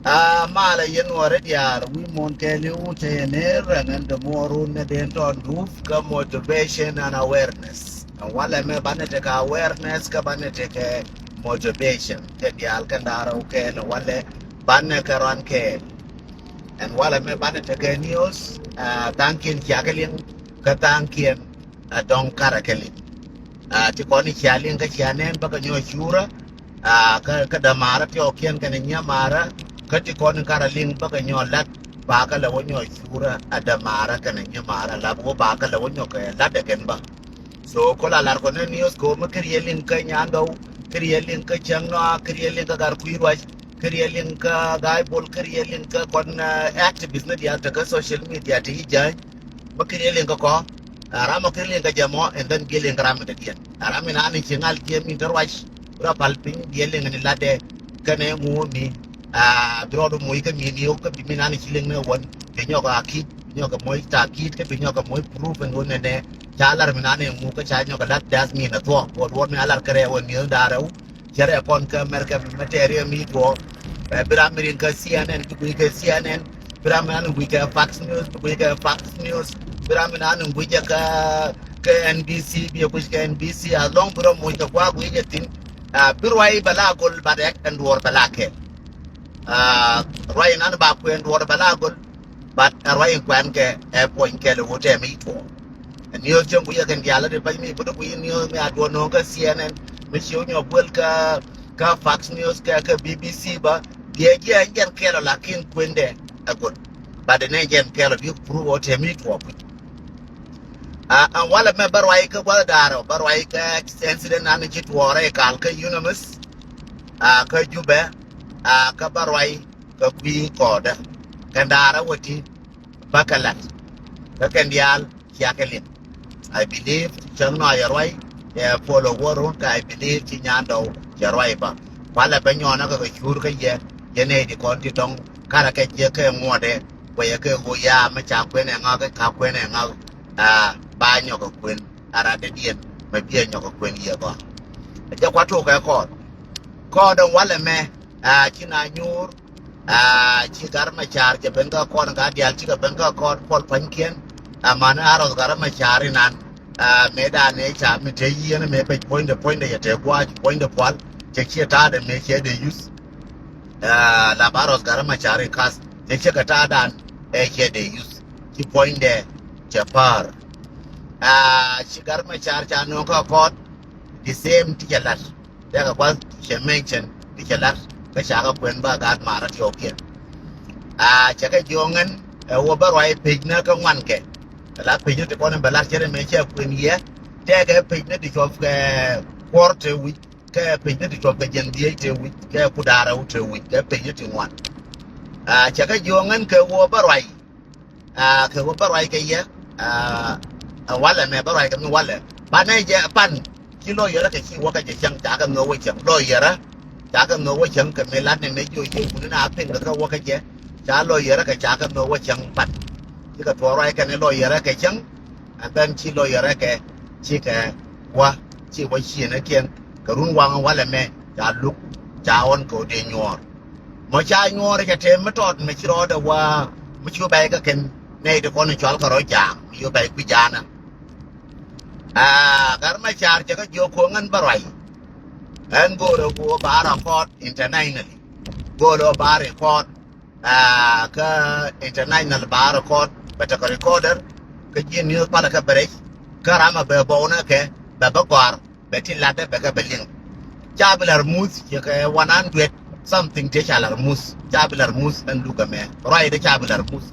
Mala yen wore diar we monteli ute ne rangan de moru ne den ton roof ka motivation and awareness. Wala me banete ka awareness ka banete ke motivation. Ke dial kan dara uke ne wale banne ka ran ke. And wala me banete ke news tankin kiakalin ka tankin don karakalin. Ti koni kialin ka kianen baka nyo shura ka da mara ti okien ka nya mara ka ti kon kara ling ba ka nyo lat ba ka la wonyo shura ada mara ka nya mara la bo ba ka la wonyo ka la de ken ba so ko la lar ko ne news ko ma krielin ka nya ndo krielin ka chang no krielin ka gar kuirwa krielin ka gai bol krielin ka kon activist ne dia ta ka social media ti ja ma krielin ka ko rama krielin ka jamo and then giling ram de dia rama na ni chingal tie mi darwash ura palping giling ni lade kane mu mi brodo mo ka mi ni ka bi na ni chiling ne won ke nyoka akit nyoka mo ta kit ke bi nyoka mo proof and won ne chalar mi na ne mu ka cha nyoka lat das mi na to ko won me alar kare won ni darau jare kon ka merka materia mi to Brahmin ka CNN we ka CNN Brahmin we ka Fox News we ka Fox News Brahmin we ka NBC bi ko ka NBC along bro mo ka kwa we tin birwai bala gol badek and war balake Ryan and back when water balagol, but a Ryan Quanke, a point kelly would tell me to. And you jump we can yell it by me, but we knew me at one onga CNN, Monsieur Wilka, Fox News, BBC, but the idea again kello like in Quinde, a good. But the name kello you prove what a meat walk. And while a member Waika Wadaro, but Waika incident and it war a calca unimus, ka jube ka barwai ka kwi koda kandara wati bakalat ka kandial yakelin I believe changno ayarwai follow woro ka I believe chinyando yarwai ba wala banyona ka chur ka ye di konti tong kara ka je ka ngode we ka go ya ma cha kwene nga ka kwene nga ba nyoka kwen ara de dien ma bie nyoka kwen ye ba ja kwato ka ko don wala me china nyur chi garma char je benga kon ga dial chi ga benga kon pol pankien man aros garma char nan me da ne cha me te yin me pe point de te kwa point de kwal che chi ta de me che de use la baros garma char kas che che ga ta dan e che de use chi point de che par chi garma char cha no ka kon the same ti lat ya ga kwa che mention ti lat ka cha kwen ba ga mara ti okien cha ka jongen wo ba roi pig na ka wan ke la pig ti kon ba la chere me che kwen ye te ga pig na ti chof ke porte wi ke pig na ti chof ke jen die te wi ke ku dara u te wi ke pig ti wan cha ka jongen ke wo ba roi ke wo ba roi ke ye wala me ba roi ke wala ba ne je pan kilo yera ke chi wo ka je chang ta ka no we chang lo yera cha ka no wa chang ka me lat ne me jo ye kun na pen ka wa ka je cha lo yera ka cha ka no wa chang pat ti ka to rai ka ne lo yera ka chang and then chi lo yera ka chi ka wa chi ne kien ka run wang wa le me cha luk cha on ko de nyor mo cha nyor ka te me tot me chi ro da wa mo chu ba ka ken ne de ko ne chal ka ro jam yo ba ku jana gar ma char cha ka jo ko ngan ba rai and go bar court internationally go bar court ka international bar court beta ka recorder ka jin news pala ka break karama be bona ke be bagwar beti lade be ka belin chabelar mus ke ka 100 something te chalar mus chabelar mus and luka me roi de chabelar mus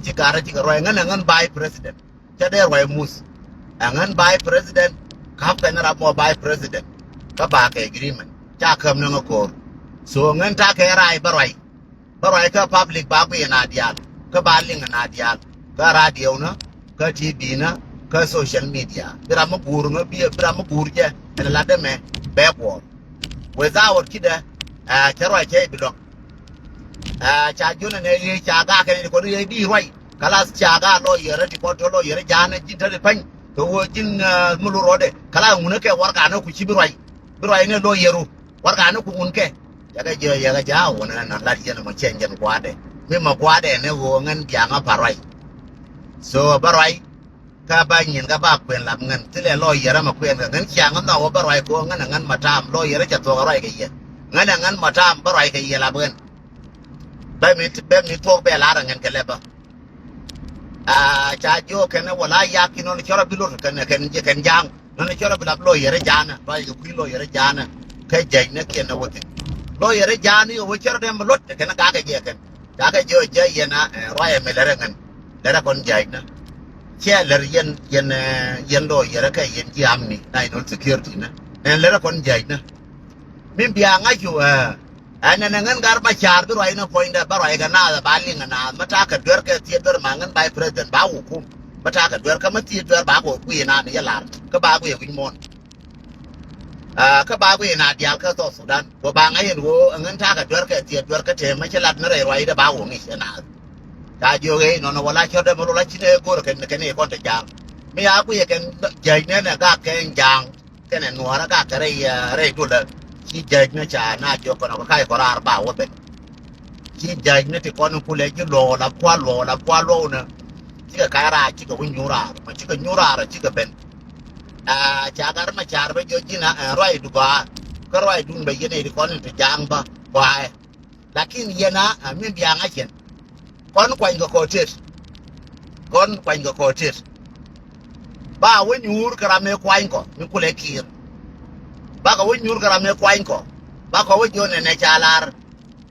ti kara ti roi ngan by president cha der roi mus ngan by president ka ka na mo by president ka ba ke agreement cha kam no ko so ngan ta ke rai barwai ka public ba ku na dial ka ba ling na dial ka radio na ka tv na ka social media bira mo buru no bira mo buru je la de me be ko without kida ke roi ke bilo cha juna ne yi cha ga ke ko ni di roi kala cha ga lo yere ti ko to lo yere jana jin ta pan to wo jin mulu rode kala mun ke war ka no ku ci birwai ne lo yeru war ka no ku mun ke ya ga ja wona na la yen mo chenjen kwade mi ma kwade ne wo ngan janga parai so barai ka ba nyin ga ba kwen lam ngan tile lo yera ma kwen ngan changa no barai ko ngan matam lo yera cha to rai ga ye ngan matam barai ga ye la ben be mi to be la ngan ke leba cha jo ken wala ya kino ni chora bilur ken je ken jang no ni chora bilab lo yera jana rai ga kwi lo yera jana ke je ne ken na wote lo yere jani o chero dem lot ke na ka je ken ka je je yena roye me lere ngan lere kon jay na che lere yen lo yere ka yen ji amni national security na en lere kon jay na min biya nga ju ana ngan gar ba char du roy na point da ba roy ga na ba linga na mata ka dwer ka tie dwer mangan by president ba hukum mata ka dwer ka mati dwer ba ko ku na ne yalar ka ba ku ye win mon ka ba ku na dial ka to Sudan ko ba ngai wo ngan ta ka dwer ka tie dwer ka te ma chelat na re roi da ba wo ngi na ta jo ge no no wala cho da mo la chine go ka ne kon ta jang mi a ku ye ken jai ne na ka ken jang ken no ra ka re tu la chi jai ne cha na jo ko no kai ko ra ba wo be chi jai ne ti kon ku le ji lo la kwa lo na chi ka ra chi ka win nyura ma chi ka nyura ra chi ka ben chagar ma char ba jo jina roi du ba ko roi dun be yene di kon to jang ba ba lakin yena min biya ngachen kon kwan go kotet ba won yur kara me kwan ko mi kule kir ba ka won yur kara me kwan ko ba ko wo ne chalar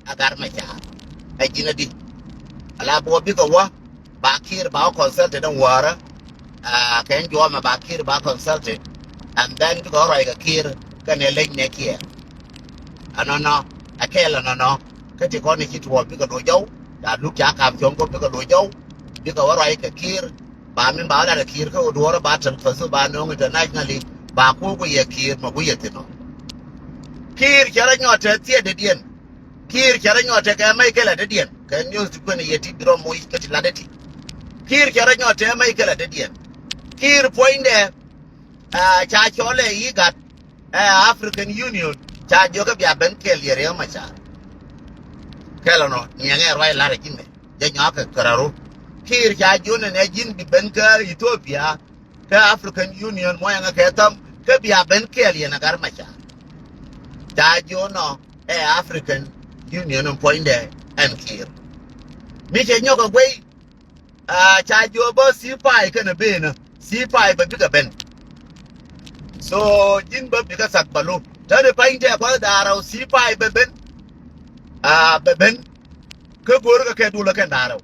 agar ma char ai jina di ala bo bi ko wa ba kir ba consult dan wara ken jo ma ba kir ba consulted and then go right ga kir kan le ne kia anono akela no ka ti ko ni ki to bi ko do jo da lu ka ka jom ko bi ko do jo bi ko right ga kir ba min ba da kir ko do ba tan fasu ba no internationally ba ko ye kir ma bu ye tino kir kera nyote tie de dien kir kera nyote ka mai kala de dien kan news ko ni yeti dro mo ikati la de ti kir kera nyote mai kala de dien kir poinde cha chole yi gat African Union cha joga bia ben kel yere ma cha kelo no nyenge roi la regime je nyoka kararo kir cha jone ne jin bi ben ka Ethiopia ka African Union mo yanga ka tam ka bia ben kel yena gar ma cha jono African Union poinde en kir mi che nyoka gwe cha jo bo si pai kana be na si pai ba biga ben so jin ba biga sak balu tade painte kwa darau si pai be ben be ben ke gor ka ke dula ke darau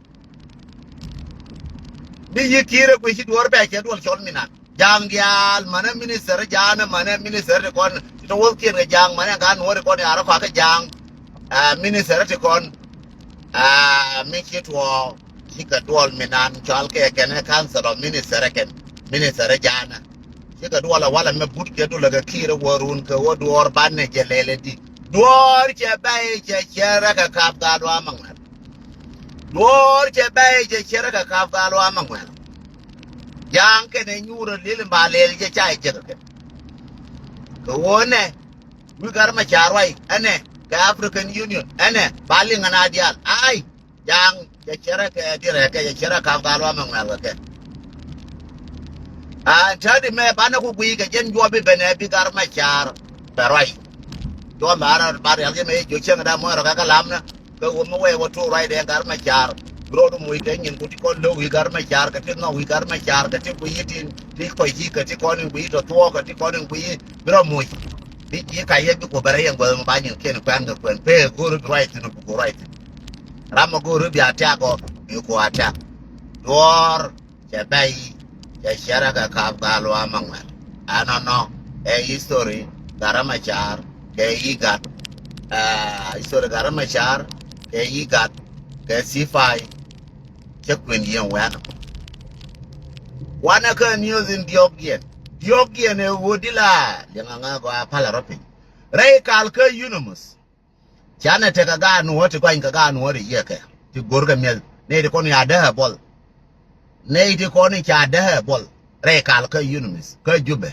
ni yikire ko shi dor ba ke dol chon mina jang dial mana minister jana mana minister kon to wol ke jang mana gan wor kon ara ka jang minister te kon mi ke to ka dual minan chal ke ken council of minister jana ka duala wala me but ke dula ga kire worun ka wodor banne je lele di dor ke bay je kera ka kap ga do amangal dor ke bay je kera ka kap ga do amangal yang ke ne nyuro lele ba lele je chai je ka wone wi gar ma charwai ane ka African Union ane bali ngana dial ai yang je kera ke dire ke je kera kap ga do amangal ke tadi me bana ku gui ga jen jobe bene bi gar ma char barai do mara bar ya me jo chen da mo ra ga lamna ko wo mo we wo to rai de gar ma char bro do mo ke nyin ku ti ko lo wi gar ma char ka ti no wi gar ma char ka ti ku yitin ti ko ji ka ti ko ni wi to ka ti ko ni wi bro mo bi ji ka ye bi ko bare yang go ba nyin ken kwan ga kwan pe go ru right no ku right ram go ru bi ata ko bi ko ata dor che bai shara ka kap galo amangwa anono history garama char ke igat history garama char ke igat ke sifai che kwen yen wana ka news in diogien e wodila yanga go apala ropi rei kal ka unimus chana te ka ga no wote kwa inga ga no wori yeke ti gorga mel ne de kon ya da bol neiti koni cha de bol re kal ka unimis ka jube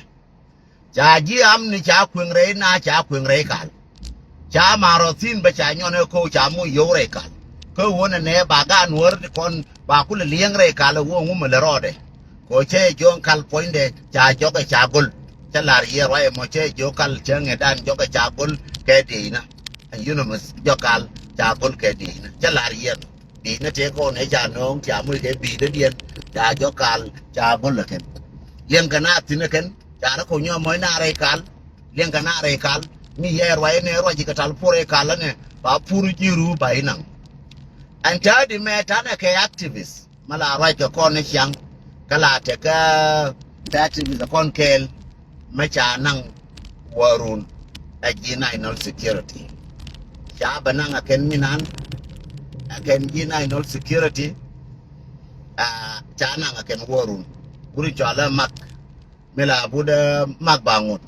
cha ji am ni cha kweng re na cha kweng re kal cha marotin ba cha nyone ko cha mu yore kal ko wona ne ba ga nuor kon ba kul lieng re kal wo ngum le rode ko che jon kal poinde cha jo ka cha gol cha lar ye roi mo che jo kal chenge dan jo ka cha gol ke di na yunumus jo kal cha gol ke di na cha lar ye di na te ko ne cha no cha mu ke bi de dien cha jo kal cha gol le ken lieng kana tin ken cha ra ko nyo mo na re kal lieng kana re kal mi ye roi ne roi ji ka tal pore kal ne ba puru jiru ba inang anta di me ta na ke activist mala roi ka ko ne chang kala te ka activist kon kel me cha nang warun a national security cha banang aken minan aken national security cha nang aken warun guri chala mak mela buda mak bangut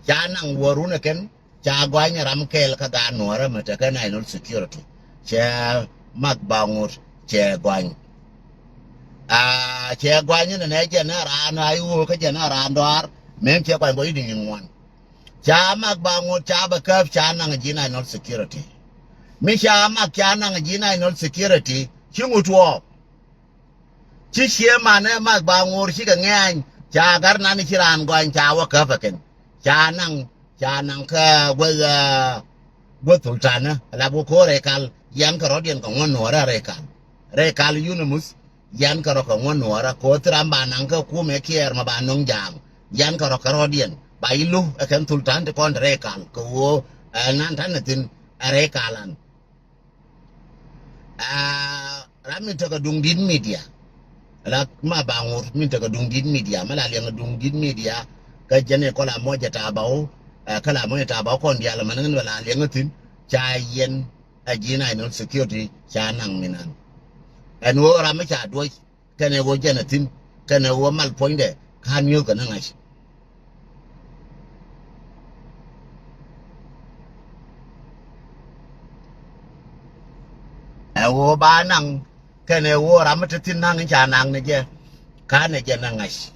cha nang warun aken cha gwanya ram kel ka ga nora mata ka national security cha mak bangut che gwany che gwanya ne je na ra na yu ka je na ra ndor mem che kwa boy ding ngwan cha mak bangut cha ba ka cha nang national security mi cha mak cha nang national security chingutwo chi xie ma ne mak bangut chi ka ngan cha gar na ni chiran gwan cha wa ka fa ken cha nang ka wa sultana la bu ko re kal yan ka rodien ko ngon ora re kal yunumus yan ka ro ko ngon ora ko tramba nang ka ku me kier ma ba nong jam yan ka ro ka rodien ba ilu akan sultan de kon re kal ko nan tan tin re kalan ramin to ka dung din media la ma ba ngur min to ka dung din media mala le dung din media ka jene ko la moja ta bawo kala mo ta bawo kon dia la manan wala le ngatin cha yen ajina no security cha nang minan en wo ra ma cha do kane wo jene tin kane wo mal poinde kan yo ka nan ashi wo ba nang kene wo ra ma tin nang cha nang ne je ka ne je nan ashi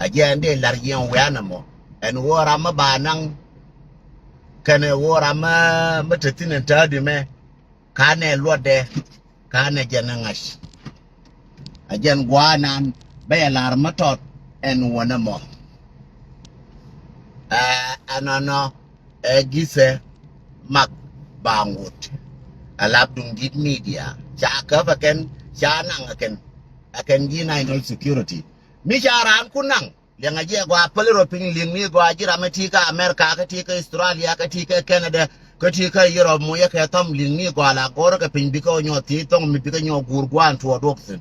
aje ande lar yen wa na mo en wo ra ma ba nang kene wo ra ma tin ta di me ka ne lo de ka ne je nan ashi ajen gwanan be lar ma tot en wona mo anano gise mak bangut alap dung dit media cha ka vaken cha nang aken national security mi charan kunang yang aje gwa pelero ping ling mi gwa jira mati ka america ka ti ka australia ka ti ka canada ka ti ka europe mo ya ka tom ling mi gwa la gor ka ping bi ko nyo ti tong mi bi ka nyo gur gwan to doksen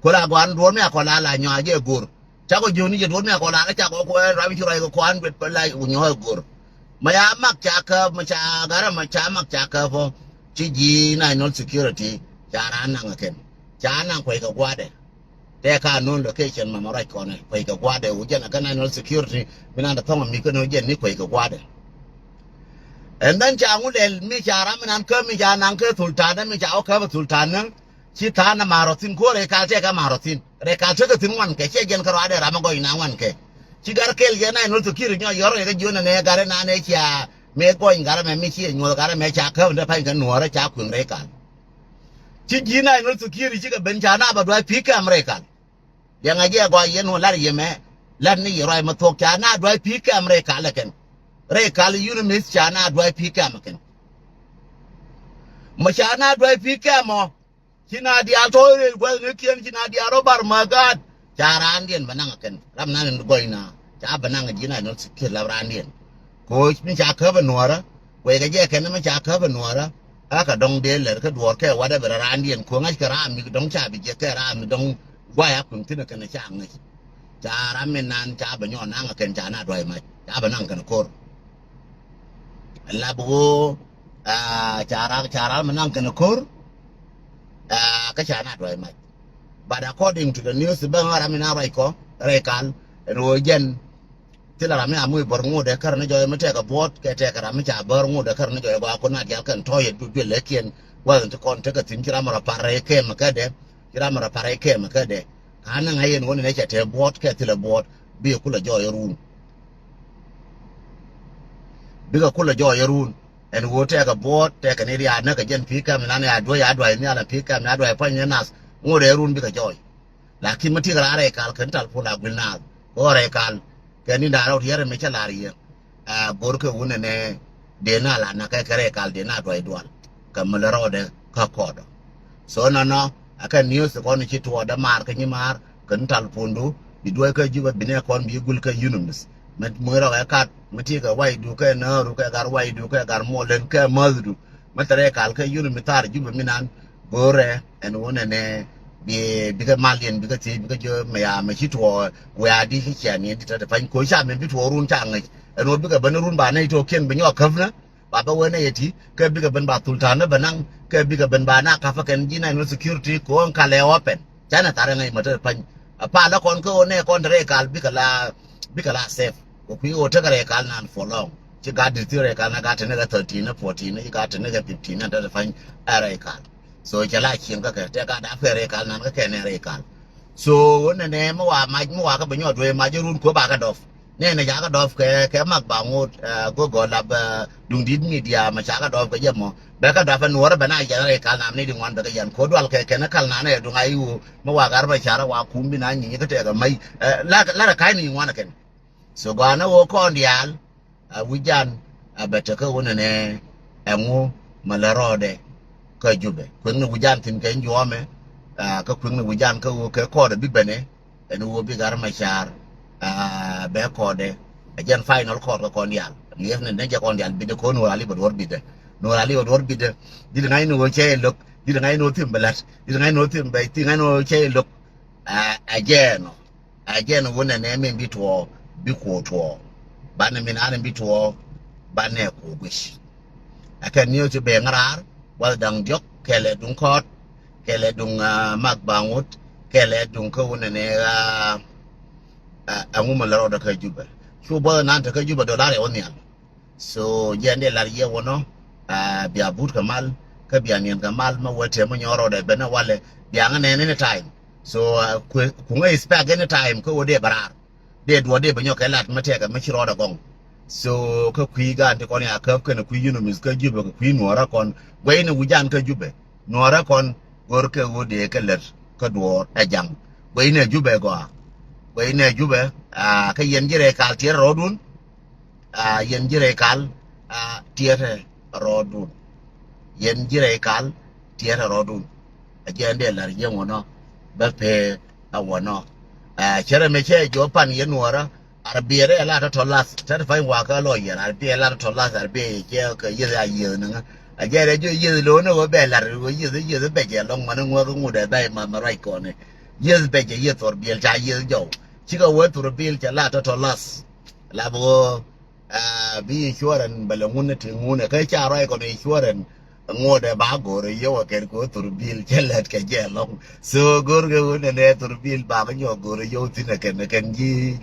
ko la gwan do me ko la nyo aje gur cha ko joni je do me ko la cha ko ra bi ro ko kwan bet pelai u nyo gur maya mak cha ka ma cha gara ma cha mak cha ka fo chi national security cha ran nang aken cha nang ko ka gwa de te ka non location ma mara ko ne ko ka gwa de u je na ka national security mina da thong mi ko no je ni ko ka gwa de and then cha ngu del mi cha ra minan ka mi cha nang ka sultan mi cha o ka sultan nang chi ta na marotin ko re ka te ka marotin re ka te ka tin wan ke che gen ka ra de ra ma go ina wan ke chi gar kel ge national security nyo yor ga ju na ne ga na ne cha me ko ingara me mi chi nyo ga me cha ka nda pa ga no ra cha kun re ka chi ji national security chi ga ben cha na ba do pi ka am re ka yang aje go yen no lar ye me lar ni ro ma to cha na do pi ka am re ka la ken re ka li yu mis cha na do pi ka am ken ma cha na do pi ka mo chi na dia to re go ne kien chi na dia ro bar ma ga cha ran dien banang ken ram na go ina cha banang ji na no security la ran dien ko mi cha ka ba nuara we ga je ken ma cha ka ba nuara aka dong de le ka duor ke wa da ba ran dien ko ngai ka ra mi dong cha bi je ka ra mi dong wa ya kun tin ka na cha ngai cha ra men nan cha ba nyo na ken cha na doi ma cha ba nang kan ko la bu cha ra ma nang kan ko ka cha na doi ma but according to the news ba ra mi na rai ko re kan ro jen tila rami amu bor ngode kar ne joy mate ka bot ke te kar mi cha bor ngode kar ne joy ba ko na dia kan toye du de lekien wa to kon te ka tin kira mara pare ke makade kira mara pare ke makade kana ngayen woni ne cha te bot ke tila bot bi ku la joy ru biga kula jo yarun en wo te ka bot te ka ne ya na ka jen pika na ne adwa ya adwa ni ala pika na adwa pa nas ngore yarun biga joy lakin mati ga are kal kan tal pula gulna ore kal ke ni da ro yere me chala ri a bor ke wona ne de na la na ka kare kal de na adwa idwal ka malaro de ka kodo so no aka news ko ni chitwa da mar ka ni mar kan tal pundu idwa ka jiba bine kon bi gul ka yunumis met moira ka kat mati ka wai du ka na ru ka gar wai du ka gar mo len ka mazdu matare kal ka yunum mitar jiba minan bore en wona ne bi ka malien bi ka ti bi ka jo me ya me chitwa we adi ki chani ti ta fan ko sha me bi to run ta ngai en wo bi ka ban run ba nei to ken bi nyo kafna ba ba wona yeti ka bi ka ban ba sultana banang ka bi ka ban ba na ka fa ken jina no security ko ka le open chana tare ngai mata fan pa la kon ko ne kon re kal bi ka la safe ko ku o ta re kal nan for long ci ga di re kal na ga ta ne ga 13 na 14 na ga ta ne ga 15 na ta fan are kal so ci la kin ka ta ga da fe re kal nan ka ke ne re kal so wona ne ma wa ka ba nyo do ma jirun ko ba ka dof ne ne ja ka dof ke mak ba ngut go la ba dung di media ma cha ka dof ka yemo ba ka da fa nuora ba na ja re kal nan ne di wan da ka yan ko dwal ke na kal na ne du ngai u ma wa gar ba cha ra wa kum bi na nyi ka te ga mai la kai ni wan ken so ga na wo ko ndial wijan abeta ka wona ne enwu malarode ka jube kun wijan tin ke njome ka kun wijan ka wo ke ko da bibene en wo bi gar ma char be ko de ajen final ko ko ndial lief ne ja ko ndial bi de ko no ali bodor bi de no ali bodor bi de di ngai no che lok di ngai no tim balat di ngai no tim bay ti ngai no che lok ajen wona ne men bi to bi ko to bana min anan bi to bana ko wish aka niyo to be ngarar wal dang jok kele dun kot kele dun mak bangut kele dun ko wona ne angu malaro da ka juba so ba nan ta ka juba dollar e onial so jende la ye wono bi abut kamal ka bi anen kamal ma wote mo nyoro da bena wale bi ngane ne time so ku ngai spag any time ko wode barar de do de banyo ka lat mate ka machiro da gong so ka kui ga ante kon ya ka na kui yunu mis ka jube ka kui nuora kon gwe ne wujan ka jube nuora kon gor ka wode ka ler ka do ajang gwe ne jube go gwe ne jube ka yen jire kal tier rodun yen jire kal tier rodun yen jire kal tier rodun ajende lar yemono ba pe awono chere meche jopan yenuora arbiere la ta tolas ta fa wa ka lo yen arbiere la ta tolas arbiere ke ka yira yena ajere jo yira lo no be la ro yira be je long man ngo ngo de dai ma rai ko ne yira be je yira tor biel cha yira jo chi ka wo tor biel cha la ta tolas la bo bi insurance balangun te ngune ka cha rai ko ne insurance ngode ba gore yo ker ko turbil chelet ke jelong so gorge wona ne turbil ba nyo gore yo tin ken ji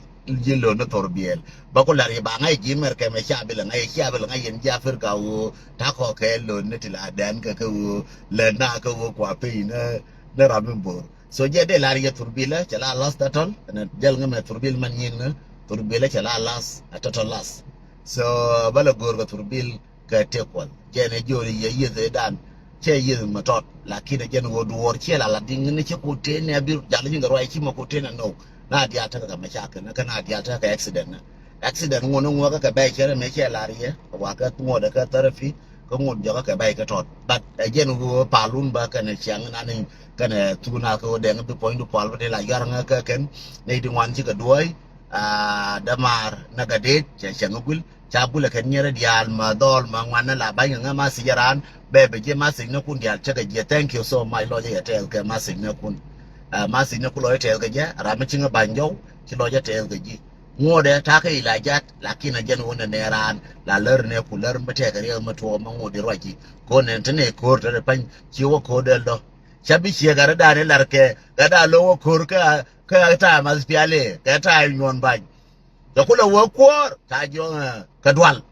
lo no turbil ba ko la ba ngai ji mer ke me shabil ngai yen jafir ka wo ta ko ke lo ne tila dan ka ko le na ka wo kwa pe ne rabin bor so je de la ri turbil chala las tatol ne jel ngame turbil man yin turbil chala las tatol las so bala gorge turbil ka tekwal jene jori ye yeze dan che yeze matot lakini jene wo duor che la ding ne che ko tene abir jalo jinga roi chi ma ko tene no na dia ta ka machaka na kana dia ta ka accident ngono ngo ka bai chere me che la rie wa ka ngo da ka tarafi ko ngo jo ka bai ka tot but jene wo palun ba ka ne chang na ne ka ne tuna ko de ngi point du pal ba la yar nga ka ken ne di wan chi ka duoi damar na ga de che changul cabula kan nyere dial ma dol ma ngwana la ba nga ma sijaran bebe je ma signa kun dial chaga je thank you so much lo je tel ke ma signa kun lo tel ke je ra ma chinga banjo ti lo je tel ke ji ngode ta ka ila jat lakini jen wona ne ran la ler ne ku ler mbete ka re ma to ma ngode roji ko ne tene ko to pan ci wo ko del do chabi che gara da ne lar ke ga da lo ko ka ta ma spiale ka ta nyon ba da kula wo kwor ta jo ka dwal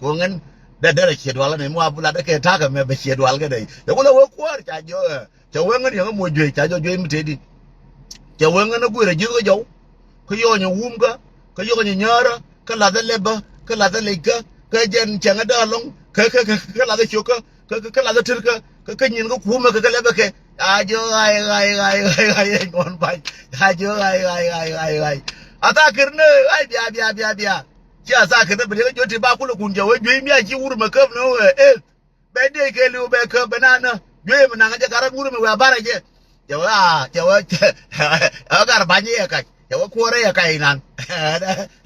ko ngen da dare che dwal ne mu abula da ke ta ka me be che dwal ga dai da kula wo kwor ta jo ta wengen yo mo jwe ta jo jwe mtedi ta wengen na gure jigo jo ko yo nyu wumga ko yo nyu nyara ka la da leba ka la da leka cái dân chẳng ở đó luôn cái là cái chỗ cái là cái thứ cái nhìn cái cú mà cái lấy cái ai chưa ai ngon bay ai chưa ai à ta cái này ai bia chứ à cái này bây giờ chỗ thì ba cũng cũng giàu duy miếng chỉ uống mà cơm nữa bây giờ cái liu bây cơm banana duy mà nàng cái cara uống mà bara chứ giàu ở cái bao nhiêu cái giàu kuore cái nan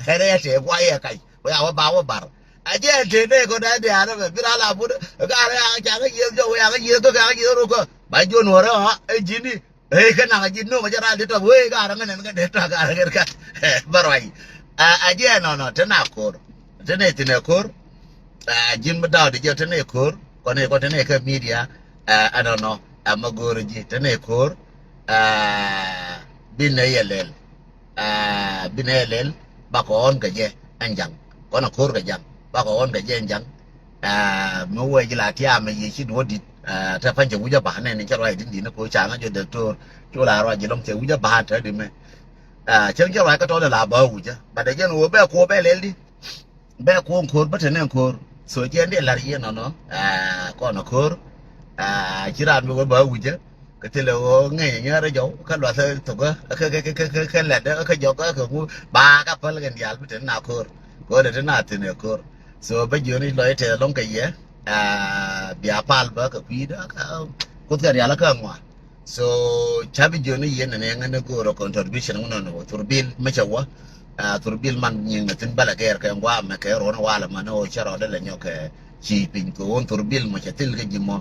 đây thì quay cái bây giờ bảo bar aje thì đây có đấy à nó biết là bút cái này chẳng cái gì đâu cái gì tôi cái gì đâu cơ bây giờ nó ra ấy gì đi cái nàng gì nó mà ra đi tao với cái này cái để tao cái barai aje no thế nào thế này cor jin mà đào thì giờ thế này cor còn thế này cái media I don't know amagorji thế này cor binayelel binayelel bakon cái gì anh chẳng có nó cor cái chẳng bako on ga jenjang mo we jila tia me yi chi wodi ta fanje wuja ba ne ni charwa din din ko cha nga jo doctor cho la ro ji long che wuja ba ta di me chen charwa ka to la ba wuja ba de jen wo be ko be le di be ko ba te ne ko so jen de la ri no ko no ko chiran me ba wuja cái thế là nghe nhớ đó dấu cái loại thế thuộc cái lẹt đó cái dấu cái cũng ba cái phần cái nhà biết nào có để nào thì này có so bây giờ này loại thế long cái gì bia pal ba cái quý đó có cái nhà là cái ngoa so cha bây giờ này yên này ngay nó có rồi contribution nó turbil mấy cháu turbil man nhưng mà tin bala cái ngoa mà cái rồi nó qua là mà nó chơi rồi đó là nhau cái chỉ pin của turbil mà chỉ til cái gì mà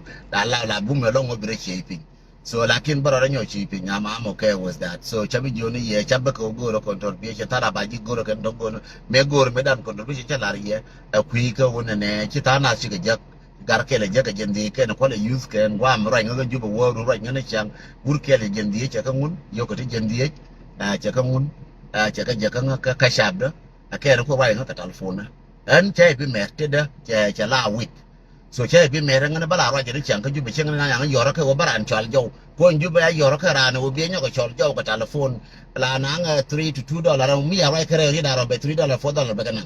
là bung nó long ở chỉ pin so lakin bara nyo chi pi nyama am okay was that so chabi joni ye chabe ko goro contribution tara ba ji goro kan don gono me goro me dan contribution cha lari ye kui ka wona ne chi ta na chi ga jak gar ke le jak jendi ke ko le use ke wa am ro nga ju bo wo ro nga chang gur ke le jendi cha ka ngun yo ko ti jendi cha ka ngun cha ka jak ka shab da ke ko wa nga ka telephone an cha bi me te da cha la wit so che bi mere ngana bala ro jeni chang ka ju be chang nga yang yoro ka wo baran chal jo ko ju be yoro ka ran wo bi nyo ko chal jo ka telephone la na nga $3 to $2 mi ya ro ka re da ro be $3 $4 be kana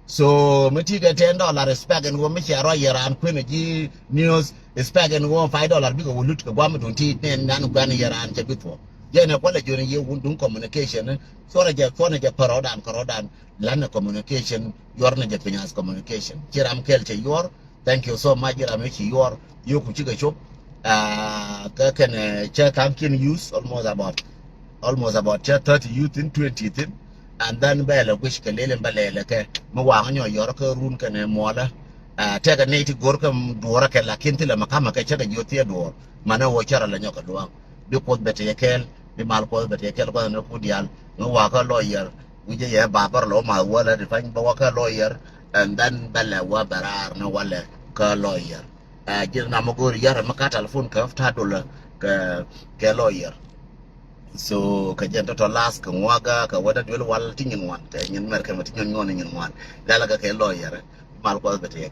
so meti ga $10 respect and wo mi cha ro yaran ko ne ji news respect and wo $5 bi ko lut ka gwa mu don ti ne nan gwa ne yaran che bi to je ne ko le joni ye wun dun communication so ra ja ko ne ja parodan lan communication yor ne ja pinyas communication kiram kel che yor. Thank you so much. I'm making your you could take a shop. Can chat can use almost about 30 youth in 20 thing. And then bella wish can lay and ballet. Mawang your room can mola. Take a native gorkam dora like Kintilla Makama check a yotia door. Mana watcher and yoka doang. Do put better yakel, the malpos better yakel no pudial, no waka lawyer. We just have Baba Loma, well, define Bawaka lawyer. And then bella wa barar no wale ka lawyer jil na magor yar maka telephone ka ta dola ka lawyer so ka jento to las ka waga ka wada dul wal tinyin wan ka nyin mer ka matin nyon nyon nyin wan dala ka lawyer mal ko bete